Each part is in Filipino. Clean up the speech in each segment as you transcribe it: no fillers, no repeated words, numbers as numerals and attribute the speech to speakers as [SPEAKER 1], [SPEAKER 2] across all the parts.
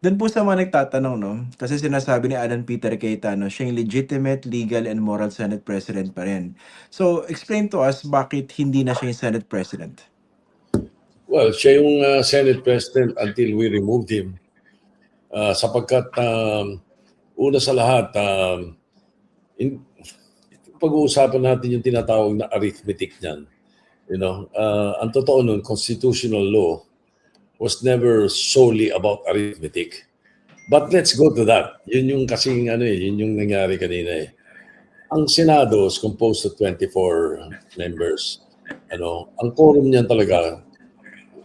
[SPEAKER 1] Dun po sa mga nagtatanong 'no, kasi sinasabi ni Alan Peter Cayetano siya yung legitimate, legal, and moral Senate President pa rin. So, explain to us bakit hindi na siya yung Senate President?
[SPEAKER 2] Well, siya yung Senate President until we removed him. Sapagkat una sa lahat, pag-uusapan natin yung tinatawag na arithmetic niyan. Ang totoo nun, constitutional law was never solely about arithmetic. But let's go to that. Yun yung kasing yun yung nangyari kanina eh. Ang Senado is composed of 24 members. Ang quorum niyan talaga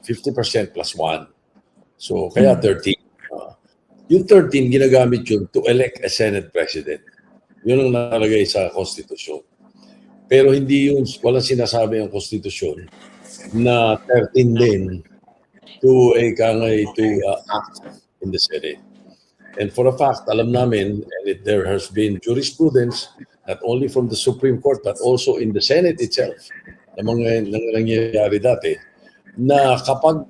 [SPEAKER 2] 50% plus 1. So kaya 13. Yung 13 ginagamit yun to elect a Senate President. Yun ang nakalagay sa Konstitusyon. Pero hindi yun, walang sinasabi ang Konstitusyon na 13 din to act in the Senate. And for a fact, alam namin, and there has been jurisprudence, not only from the Supreme Court, but also in the Senate itself, na mga nangyayari dati, na kapag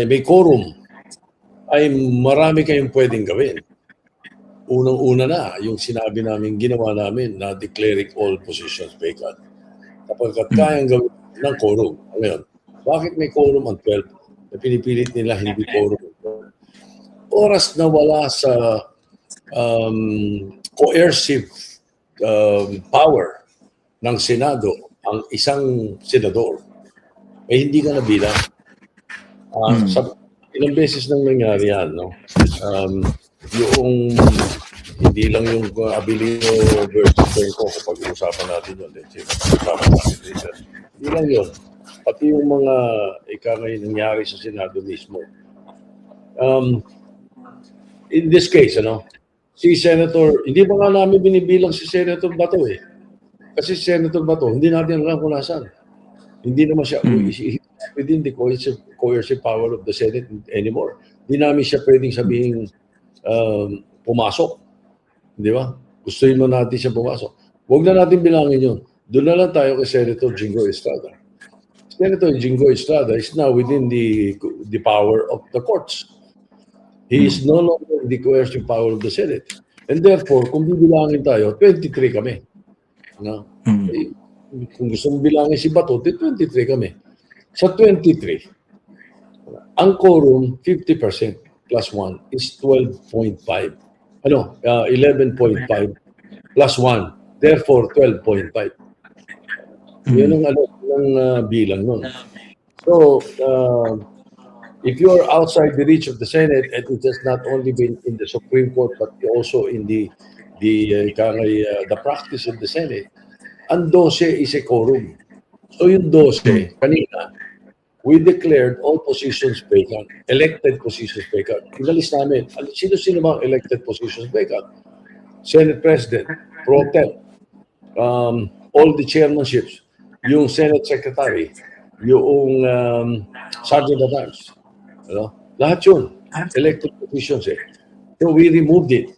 [SPEAKER 2] may quorum, ay marami kayong pwedeng gawin. Unang-una na, yung sinabi namin, ginawa namin na declaring all positions vacant. Kapag kayang gawin ng quorum. Ngayon, bakit may quorum ang 12? Na pinipilit nila hindi quorum. Oras na wala sa coercive power ng Senado ang isang senador, eh hindi ka nabilang. Ilang beses nang nangyari yan, no? Yung hindi lang yung Abilino versus Bengko, kapag usapan natin yun, hindi lang yun. Pati yung mga nangyari sa Senado mismo. In this case, si Senator, hindi pa nga namin binibilang si Senator Bato eh. Kasi si Senator Bato, hindi natin alam kung nasaan. Hindi naman siya within the coercive power of the Senate anymore. Hindi namin siya pwedeng sabihin pumasok. Di ba? Gustuin mo natin siya pumasok. Huwag na natin bilangin yun. Doon na lang tayo kay Senator Jingo Estrada. Senator Jingo Estrada is now within the power of the courts. He is no longer the coercive power of the Senate. And therefore, kung bibilangin tayo, 23 kami. Kung gusto mong bilangin si Bato, 23 kami. Sa 23, ang quorum 50% plus 1 is 12.5. 11.5 plus 1. Therefore, 12.5. Yan ang bilang nun. So, if you are outside the reach of the Senate, and it has not only been in the Supreme Court, but also in the practice of the Senate, ang 12 is a quorum. So yung 12, kanina, we declared all positions vacant, elected positions vacant. Inalis namin, sino-sino bang elected positions vacant? Senate President, Pro Tem, all the chairmanships, yung Senate Secretary, yung Sergeant at Arms. Lahat yun, elected positions eh. So we removed it,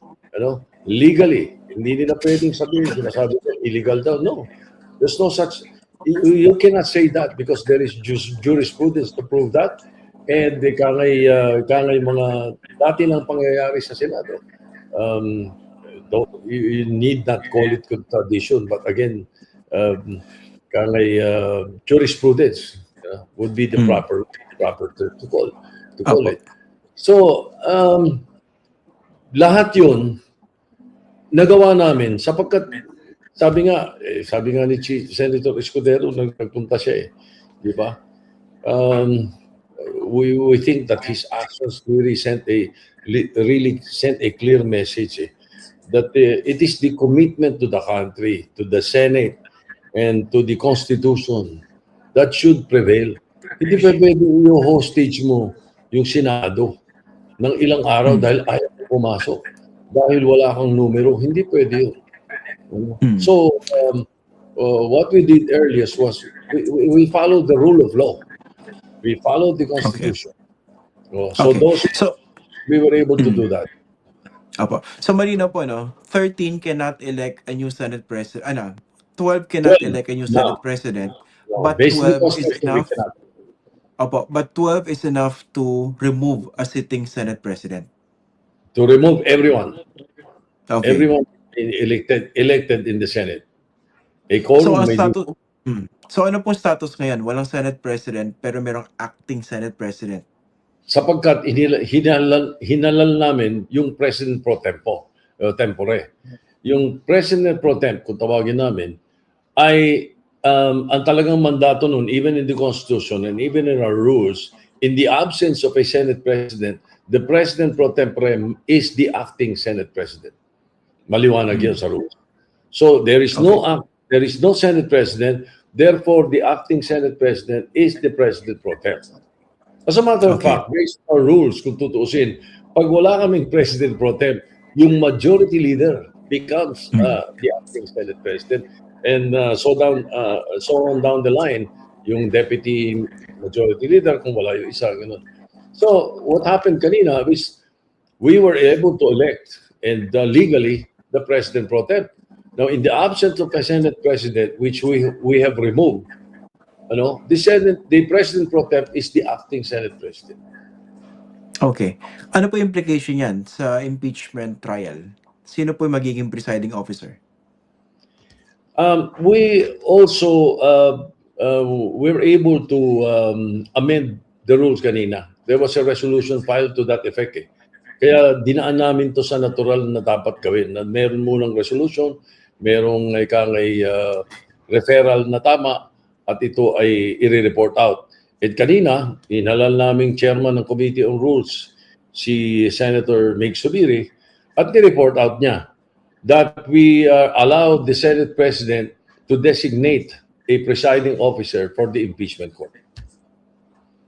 [SPEAKER 2] legally. Hindi nila pwedeng sabihin, sinasabi ko, illegal daw. No, there's no such, you cannot say that because there is jurisprudence to prove that. And kangay mga dati lang pangyayari sa Senado. You need not call it tradition, but again, jurisprudence would be the proper term to call it. So, lahat yun, nagawa namin sapagkat sabi nga ni Senator Escudero nagpunta siya di ba? We think that his actions really sent a clear message that it is the commitment to the country, to the Senate, and to the Constitution that should prevail. Hindi pa pwede yung hostage mo yung Senado ng ilang araw dahil ayaw pumasok. Dahil wala kang numero, hindi pwede yun. So, what we did earlier was we followed the rule of law. We followed the Constitution. Okay. So we were able to do that.
[SPEAKER 1] Apo. So, malinaw po, 13 cannot elect a new Senate President. 12 cannot elect a new Senate President, but 12 is enough. Opo, but 12 is enough to remove a sitting Senate President.
[SPEAKER 2] To remove everyone,
[SPEAKER 1] Okay.
[SPEAKER 2] everyone elected in the Senate. A
[SPEAKER 1] So,
[SPEAKER 2] quorum
[SPEAKER 1] ang
[SPEAKER 2] may be.
[SPEAKER 1] status, so ano pong status ngayon? Walang Senate President pero merong acting Senate President.
[SPEAKER 2] Sapagkat hinalal namin yung President pro tempore. Yung President pro temp, kung tawagin namin, ay ang talagang mandato nun, even in the Constitution and even in our rules, in the absence of a Senate President, the President pro tempore is the acting Senate President. Maliwanag yun sa rules. So there is no Senate President, therefore the acting Senate President is the President pro tempore. As a matter of
[SPEAKER 1] Okay.
[SPEAKER 2] fact, based on our rules, kung tutuusin, pag wala kaming President pro temp, yung majority leader becomes the acting Senate President. And so on down the line, yung deputy majority leader, kung wala yung isa, ganun. So what happened kanina is we were able to elect and legally the President pro temp. Now, in the absence of a Senate President, which we have removed, the President pro temp is the acting Senate President.
[SPEAKER 1] Okay. Ano po implication yan sa impeachment trial? Sino po yung magiging presiding officer?
[SPEAKER 2] We also were able to amend the rules kanina. There was a resolution filed to that effect. Kaya dinaan namin to sa natural na dapat gawin. Na meron munang resolution, merong referral na tama, at ito ay i-report out. At kanina, inhalal naming chairman ng Committee on Rules, si Senator Mig Subiri, at ni-report out niya that we allowed the Senate President to designate a presiding officer for the impeachment court.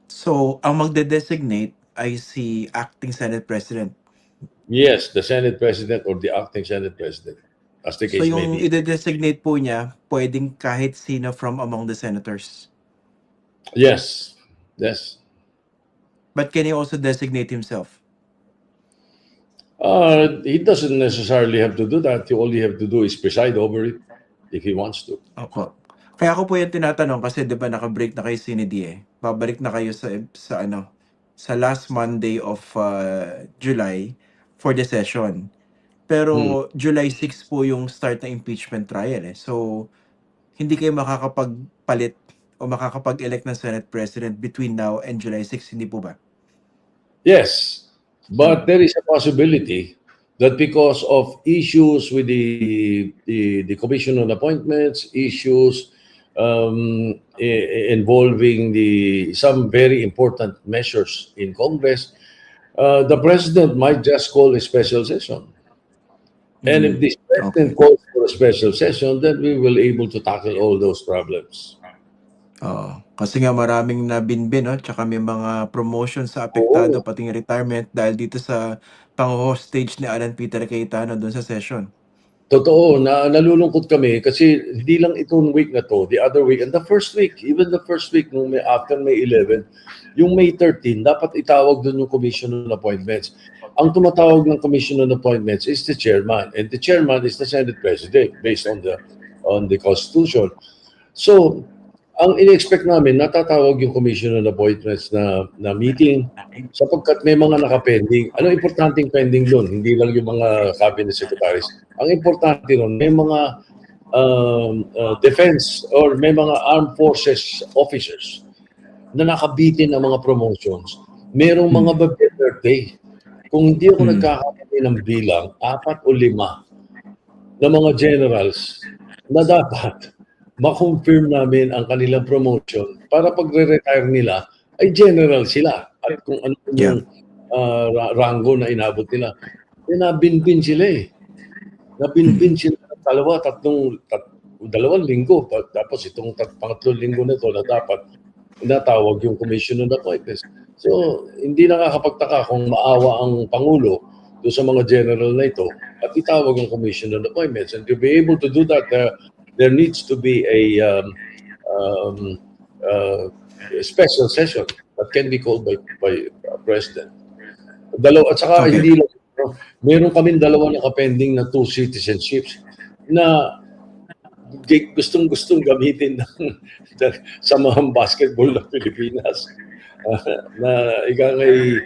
[SPEAKER 1] So, ang magde-designate ay si acting Senate President.
[SPEAKER 2] Yes, the Senate President or the acting Senate President, as the
[SPEAKER 1] So,
[SPEAKER 2] case may
[SPEAKER 1] yung
[SPEAKER 2] be.
[SPEAKER 1] ide-designate po niya, pwedeng kahit sino from among the senators.
[SPEAKER 2] Yes, yes.
[SPEAKER 1] But can he also designate himself?
[SPEAKER 2] He doesn't necessarily have to do that. All you have to do is preside over it if he wants to.
[SPEAKER 1] Opo. Kaya ako po yung tinatanong kasi 'di ba naka-break na kayo CND eh. Babalik na kayo sa last Monday of July for the session. Pero July 6 po yung start ng impeachment trial eh. So hindi kayo makakapagpalit o makakapag-elect ng Senate President between now and July 6, hindi po ba?
[SPEAKER 2] Yes, but there is a possibility that because of issues with the Commission on Appointments, issues involving some very important measures in Congress, the President might just call a special session. And if the President calls for a special session, then we will able to tackle all those problems.
[SPEAKER 1] Kasi nga maraming nabinbin, no? Tsaka may mga promotion sa apektado, pati retirement dahil dito sa pang-hostage ni Alan Peter Cayetano doon sa session.
[SPEAKER 2] Totoo, nalulungkot kami kasi hindi lang itong week na to, the other week, and the first week, even the first week after May 11, yung May 13, dapat itawag doon yung Commission on Appointments. Ang tumatawag ng Commission on Appointments is the chairman, and the chairman is the Senate President based on the Constitution. So, ang in-expect namin, natatawag yung Commission on Appointments na meeting sapagkat may mga nakapending. Ano importanteng pending doon? Hindi lang yung mga cabinet secretaries. Ang importante doon, may mga defense or may mga armed forces officers na nakabitin ng mga promotions. Merong mga birthday. Kung hindi ako nagkakamali ng bilang, 4 o 5 na mga generals na dapat ma-confirm namin ang kanilang promotion para pag-retire nila ay general sila at kung ano yung rango na inabot nila. Nabinbin sila eh. Nabinbin sila ng dalawang linggo. Tapos itong pangatlong linggo na ito na dapat natawag yung Commission on Appointments. So, hindi nakakapagtaka kung maawa ang Pangulo doon sa mga general na ito at itawag ang Commission on Appointments. And to be able to do that, there needs to be a special session that can be called by President. At saka hindi lang, meron kaming dalawa nakapending na 2 citizenships na gustong-gustong gamitin ng samahang basketball ng Pilipinas. Na ika ngay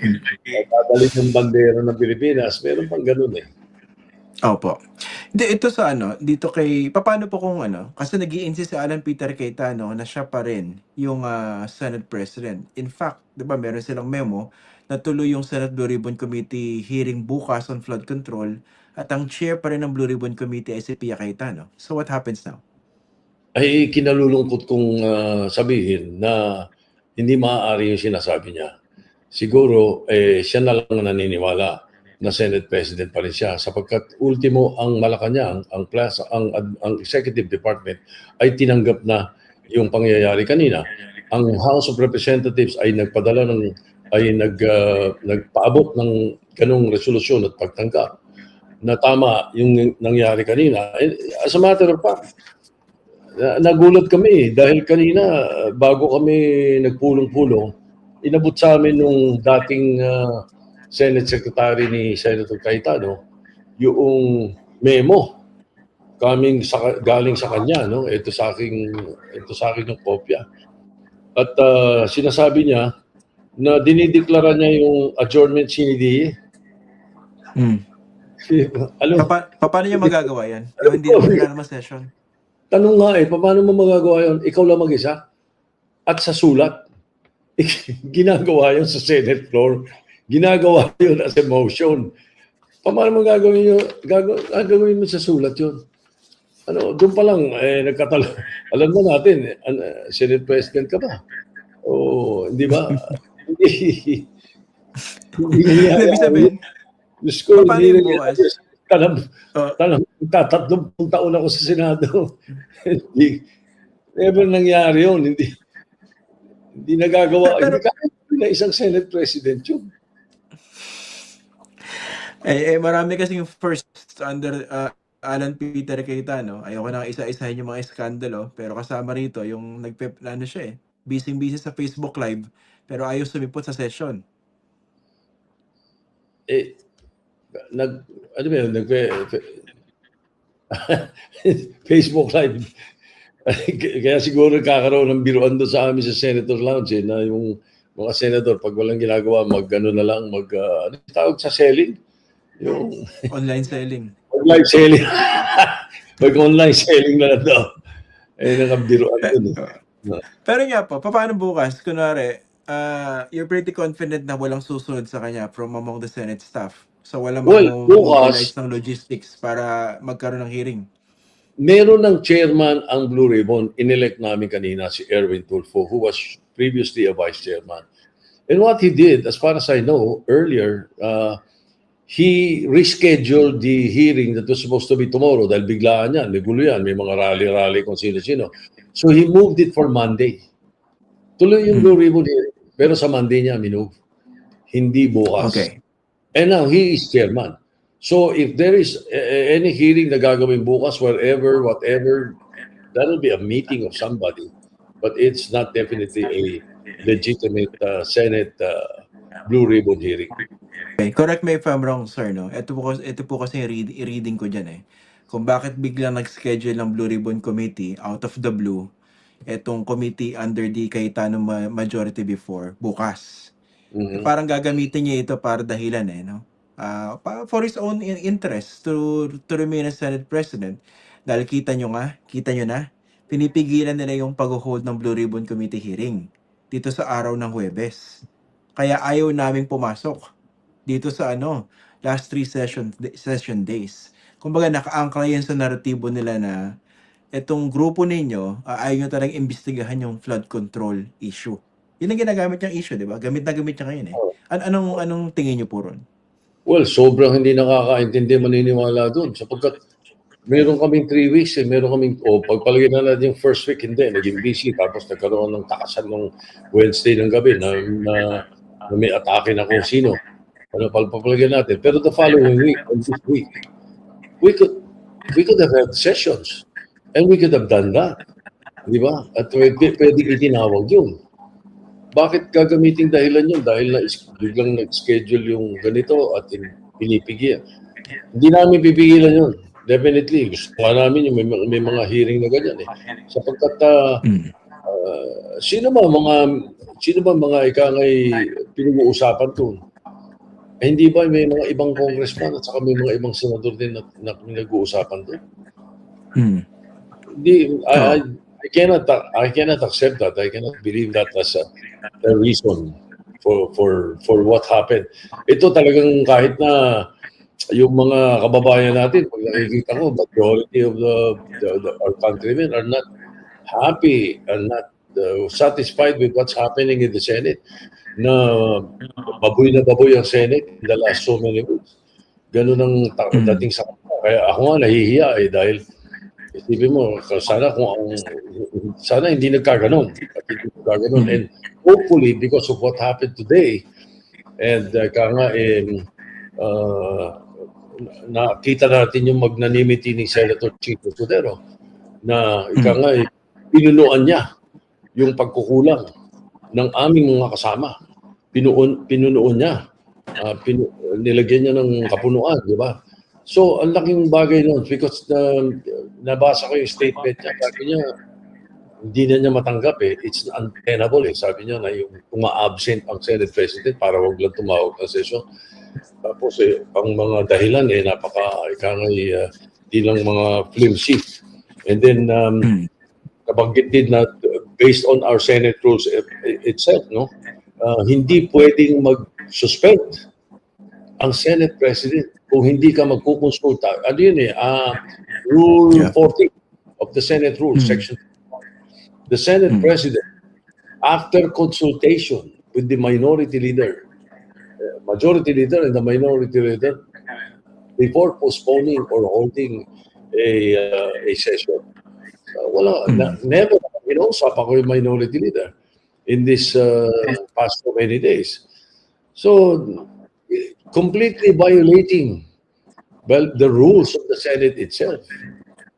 [SPEAKER 2] dadalhin ng bandera ng Pilipinas, meron pang ganun eh.
[SPEAKER 1] Opo. Hindi, ito sa ano, dito kay papaano po kung ano, kasi nag-i-insist si Alan Peter Cayetano na siya pa rin yung Senate President. In fact, 'di ba meron silang memo na tuloy yung Senate Blue Ribbon Committee hearing bukas on flood control at ang chair pa rin ng Blue Ribbon Committee ay si Pia Cayetano. So what happens now?
[SPEAKER 2] Ay kinalulungkot kong sabihin na hindi maaari yung sinasabi niya. Siguro siya na lang naniniwala na Senate President pa rin siya sapagkat ultimo ang Malacanang, ang Executive Department ay tinanggap na yung pangyayari kanina. Ang House of Representatives ay nagpaabot ng ganung resolusyon at pagtanggap na tama yung nangyari kanina. As a matter of fact, nagulat kami dahil kanina bago kami nagpulong-pulong, inabot sa amin nung dating Senate Secretary ni Senator Cayetano yung memo galing sa kanya, no? Ito sa akin yung kopya. At sinasabi niya na dinideklara niya yung adjournment sine die.
[SPEAKER 1] Paano niya magagawa yan? Yung hindi naman session.
[SPEAKER 2] Tanong nga paano mo magagawa yun? Ikaw lang mag-isa? At sa sulat? Ginagawa yun sa Senate floor. Ginagawa yun as a motion. Paano mo gagawin yun? Gagawin mo sa sulat yun. Doon pa lang, nagkatalo. Alam mo natin, Senate President ka ba? O, hindi ba? Hindi
[SPEAKER 1] Ibig sabihin,
[SPEAKER 2] Diyos ko,
[SPEAKER 1] paano
[SPEAKER 2] hindi
[SPEAKER 1] yung bukas?
[SPEAKER 2] Tatlong taon ako sa Senado. Never nangyari yun. Hindi nagagawa. Hindi kaya na isang Senate President yun.
[SPEAKER 1] Marami kasing first under Alan Peter Cayetano. Ayoko na isa-isahin yung mga iskandalo, pero kasama rito yung siya busy sa Facebook Live, pero ayaw sumipot sa session. Facebook Live. Kaya siguro kakaroon ng biruan doon sa amin sa Senator Lounge na yung mga senador pag walang ginagawa tawag sa selling? Yung online selling.
[SPEAKER 2] Online selling. Mag-online selling na daw. Nakabiruan doon.
[SPEAKER 1] Pero nga po, paano bukas? Kunwari, you're pretty confident na walang susunod sa kanya from among the Senate staff. So walang mag-mobilize ng logistics para magkaroon ng hearing.
[SPEAKER 2] Meron ng chairman ang Blue Ribbon. Inelect namin kanina si Erwin Tulfo, who was previously a vice chairman. And what he did, as far as I know, earlier, he rescheduled the hearing that was supposed to be tomorrow dahil biglaan yan, may gulo yan, may mga rally-rally kung sino-sino. So he moved it for Monday. Tuloy yung Blue Ribbon hearing, pero sa Monday niya minove. Hindi bukas.
[SPEAKER 1] Okay.
[SPEAKER 2] And now he is chairman. So if there is any hearing na gagawin bukas, wherever, whatever, that will be a meeting of somebody. But it's not definitely a legitimate Senate Blue Ribbon hearing.
[SPEAKER 1] Okay, correct me if I'm wrong, sir, no? Ito po kasi i-reading ko dyan kung bakit biglang nag-schedule ng Blue Ribbon Committee out of the blue, etong committee under the Cayetano majority before, bukas. Parang gagamitin niya ito para dahilan no? For his own interest to remain as Senate President. Dahil kita nyo na, pinipigilan nila yung pag-hold ng Blue Ribbon Committee hearing dito sa araw ng Huwebes. Kaya ayaw naming pumasok dito sa last 3 session days. Kumbaga nakaangkla yan sa naratibo nila na itong grupo ninyo ayaw nyo talagang imbestigahan yung flood control issue. Yun ang ginagamit niyang issue, di ba? Gamit na gamit niya ngayon Anong tingin niyo po ron?
[SPEAKER 2] Well, sobrang hindi nakakaintindi, maniniwala doon. Sapagkat meron kaming 3 weeks, meron kaming, pagpalagay na natin yung first week, hindi, naging busy. Tapos nagkaroon ng takasan ng Wednesday ng gabi na may atake na kung sino. Pagpalagay natin. Pero the following week, on this week, we could have had sessions. And we could have done that. Di ba? At pwede itinawag yun. Bakit gagamitin dahilan yun? Dahil biglang nag-schedule yung ganito at pinipigil. Hindi namin pipigilan yun. definitely, gusto nga namin yung may mga hearing na ganyan eh. Sapagkat sino ba mga ikangay pinag-uusapan doon? Hindi ba may mga ibang congressman at saka may mga ibang senador din na pinag-uusapan doon? I cannot accept that. I cannot believe that as a reason for what happened. Ito talagang kahit na yung mga kababayan natin, pag nakikita ko, majority of our countrymen are not happy and not satisfied with what's happening in the Senate. Na baboy ang Senate in the last so many weeks. Ganun ang dating sa kanila. Kaya ako nga nahihiya dahil isipin mo, sana hindi nagkaganon. And hopefully, because of what happened today, and nakita natin yung magnanimity ni Senator Chico Escudero na pinunuan niya yung pagkukulang ng aming mga kasama. Pinunuon niya. Nilagyan niya ng kapunuan, di ba? So, ang laking bagay nun because nabasa ko yung statement niya. Sabi niya, hindi na niya matanggap eh. It's untenable eh. Sabi niya na yung uma-absent ang Senate President para wag lang tumawag ng session. Tapos ang mga dahilan di lang mga flimsy. And then, nabanggit din na based on our Senate rules itself, no? Hindi pwedeng mag-suspend ang Senate President kung hindi ka magkukonsulta. Ano yun Rule 40 of the Senate Rules, Section 1. The Senate President, after consultation with the minority leader, majority leader and the minority leader, before postponing or holding a session, never inausap ako yung minority leader in this past so many days. So, completely violating the rules of the Senate itself.